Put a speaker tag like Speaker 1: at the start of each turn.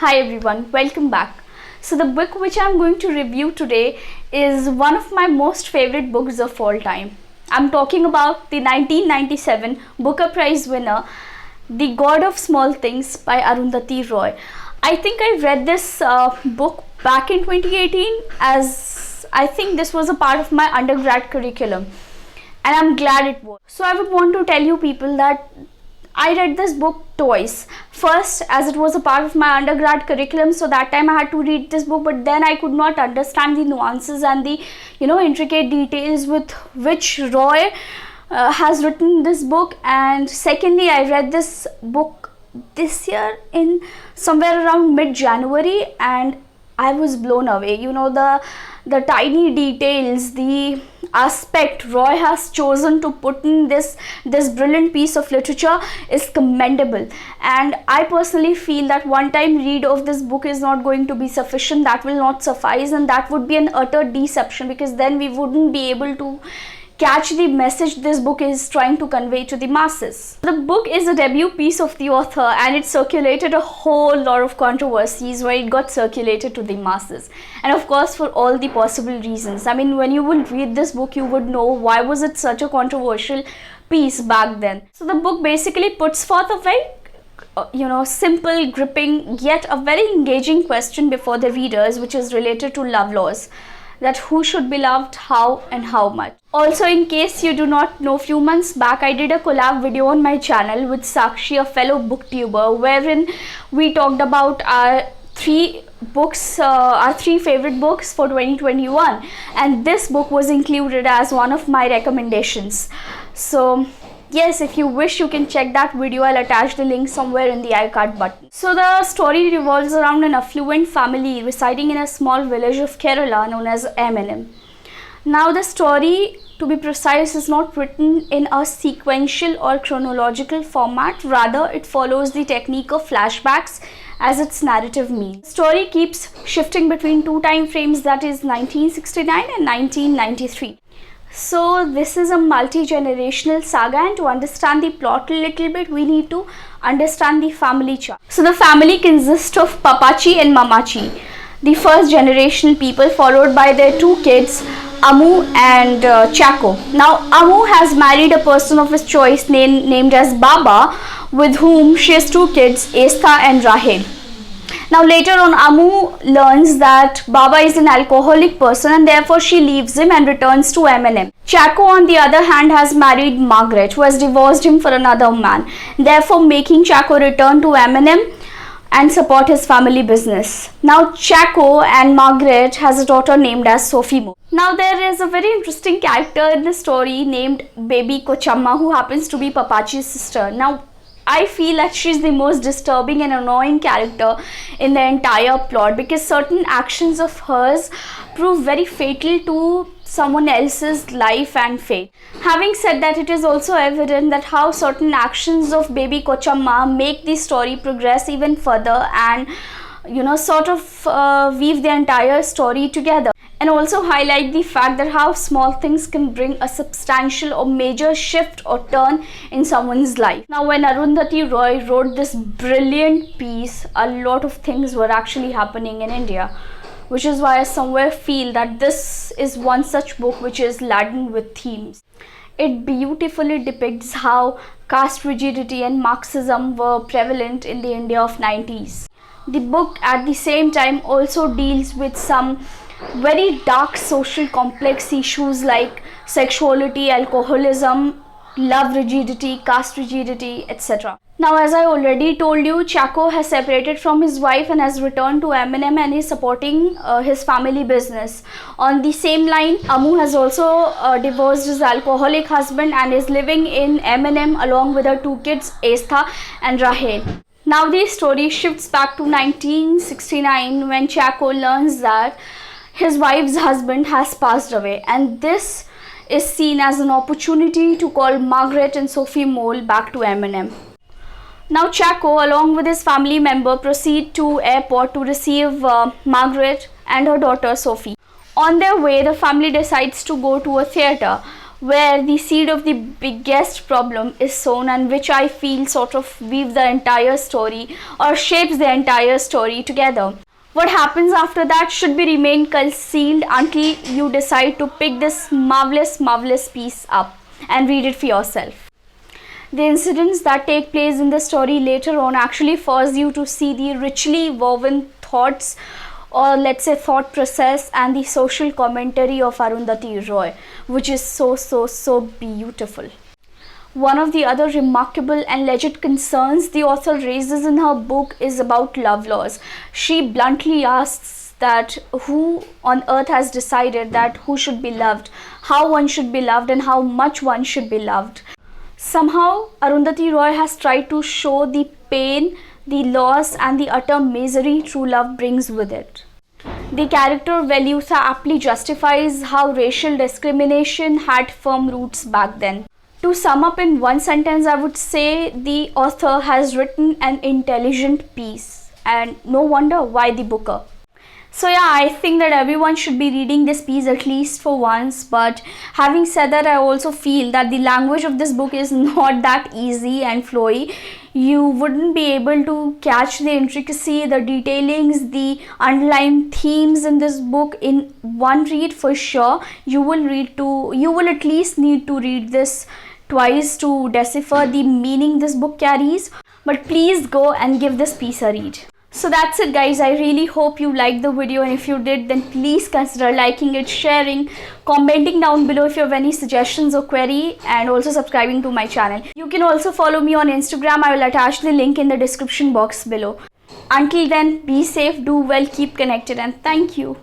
Speaker 1: Hi everyone, welcome back. So the book which I'm going to review today is one of my most favorite books of all time. I'm talking about the 1997 Booker Prize winner, The God of Small Things by Arundhati Roy. I think I read this book back in 2018, as I think this was a part of my undergrad curriculum, and I'm glad it was. So I would want to tell you people that I read this book twice. First, as it was a part of my undergrad curriculum, so that time I had to read this book, but then I could not understand the nuances and the intricate details with which Roy has written this book. And secondly, I read this book this year in somewhere around mid-January, and I was blown away. The tiny details, the aspect Roy has chosen to put in this brilliant piece of literature is commendable. And I personally feel that one time read of this book is not going to be sufficient. That will not suffice, and that would be an utter deception, because then we wouldn't be able to catch the message this book is trying to convey to the masses. The book is a debut piece of the author, and it circulated a whole lot of controversies where it got circulated to the masses. And of course, for all the possible reasons. I mean, when you would read this book, you would know why was it such a controversial piece back then. So the book basically puts forth a very simple, gripping, yet a very engaging question before the readers, which is related to love laws. That who should be loved, how, and how much. Also, in case you do not know, few months back I did a collab video on my channel with Sakshi, a fellow booktuber, wherein we talked about our three favorite books for 2021, and this book was included as one of my recommendations. So yes, if you wish, you can check that video. I'll attach the link somewhere in the Youcut button. So the story revolves around an affluent family residing in a small village of Kerala known as Eminem. Now the story, to be precise, is not written in a sequential or chronological format. Rather, it follows the technique of flashbacks as its narrative means. The story keeps shifting between two time frames, that is 1969 and 1993. So this is a multi-generational saga, and to understand the plot a little bit, we need to understand the family chart. So the family consists of Papachi and Mamachi, the first generational people, followed by their two kids, Amu and Chaco. Now Amu has married a person of his choice named as Baba, with whom she has two kids, Estha and Rahel. Now later on, Amu learns that Baba is an alcoholic person, and therefore she leaves him and returns to Eminem. Chaco, on the other hand, has married Margaret, who has divorced him for another man, therefore making Chaco return to Eminem and support his family business. Now Chaco and Margaret has a daughter named as Sophie Mo. Now there is a very interesting character in the story named Baby Kochamma, who happens to be Papachi's sister. Now I feel that she's the most disturbing and annoying character in the entire plot, because certain actions of hers prove very fatal to someone else's life and fate. Having said that, it is also evident that how certain actions of Baby Kochamma make the story progress even further and sort of weave the entire story together, and also highlight the fact that how small things can bring a substantial or major shift or turn in someone's life. Now when Arundhati Roy wrote this brilliant piece, a lot of things were actually happening in India, which is why I somewhere feel that this is one such book which is laden with themes. It beautifully depicts how caste rigidity and Marxism were prevalent in the India of 90s. The book at the same time also deals with some very dark social complex issues like sexuality, alcoholism, love rigidity, caste rigidity, etc. Now, as I already told you, Chaco has separated from his wife and has returned to Eminem and is supporting his family business. On the same line, Amu has also divorced his alcoholic husband and is living in Eminem along with her two kids, Estha and Rahel. Now the story shifts back to 1969 when Chaco learns that his wife's husband has passed away, and this is seen as an opportunity to call Margaret and Sophie Mole back to Eminem. Now Chaco, along with his family member, proceed to airport to receive Margaret and her daughter Sophie. On their way, the family decides to go to a theatre where the seed of the biggest problem is sown, and which I feel sort of weave the entire story or shapes the entire story together. What happens after that should be remain concealed until you decide to pick this marvelous piece up and read it for yourself. The incidents that take place in the story later on actually force you to see the richly woven thoughts, or let's say thought process, and the social commentary of Arundhati Roy, which is so beautiful. One of the other remarkable and legit concerns the author raises in her book is about love laws. She bluntly asks that who on earth has decided that who should be loved, how one should be loved, and how much one should be loved. Somehow, Arundhati Roy has tried to show the pain, the loss, and the utter misery true love brings with it. The character Velusa aptly justifies how racial discrimination had firm roots back then. To sum up in one sentence, I would say the author has written an intelligent piece, and no wonder why the booker. So yeah, I think that everyone should be reading this piece at least for once, but having said that, I also feel that the language of this book is not that easy and flowy. You wouldn't be able to catch the intricacy, the detailings, the underlying themes in this book in one read for sure. You will at least need to read this twice to decipher the meaning this book carries. But please go and give this piece a read. So that's it guys, I really hope you liked the video, and if you did, then please consider liking it, sharing, commenting down below if you have any suggestions or query, and also subscribing to my channel. You can also follow me on Instagram. I will attach the link in the description box below. Until then, be safe, do well, keep connected, and thank you.